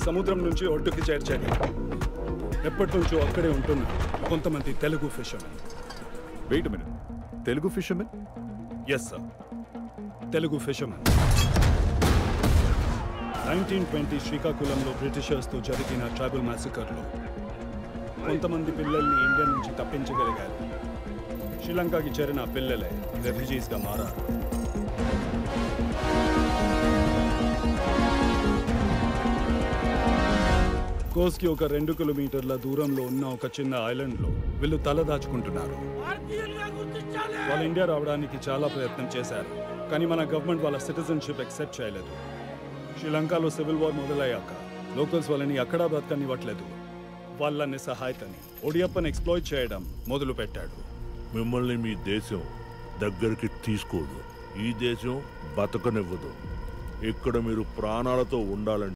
సముద్రం నుంచి ఒడ్డుకి చేర్చారు. ఎప్పటి నుంచో అక్కడే ఉంటున్న కొంతమంది Telugu fishermen. Wait minute, Telugu fishermen? Yes sir, Telugu fishermen. 1920 శ్రీకాకుళంలో బ్రిటిషర్స్తో జరిగిన ట్రైబల్ మ్యాసకర్లో కొంతమంది పిల్లల్ని ఇండియా నుంచి తప్పించగలిగారు. శ్రీలంకకి చేరిన పిల్లలే రెఫ్యూజీస్గా మారారు. కోస్కి ఒక 2 కిలోమీటర్ల దూరంలో ఉన్న ఒక చిన్న ఐలాండ్లో వీళ్ళు తలదాచుకుంటున్నారు. వాళ్ళు ఇండియా రావడానికి చాలా ప్రయత్నం చేశారు, కానీ మన గవర్నమెంట్ వాళ్ళ సిటిజన్షిప్ యాక్సెప్ట్ చేయలేదు. శ్రీలంకలో సివిల్ వార్ మొదలయ్యాక లోకల్స్ వాళ్ళని అక్కడా బతకనివ్వట్లేదు. వాళ్ళ నిస్సహాయతని ఒడియప్పని ఎక్స్ప్లాయిట్ చేయడం మొదలు పెట్టాడు. మిమ్మల్ని మీ దేశం దగ్గరికి తీసుకోదు, ఈ దేశం బతకనివ్వదు. ఇక్కడ మీరు ప్రాణాలతో ఉండాలంటే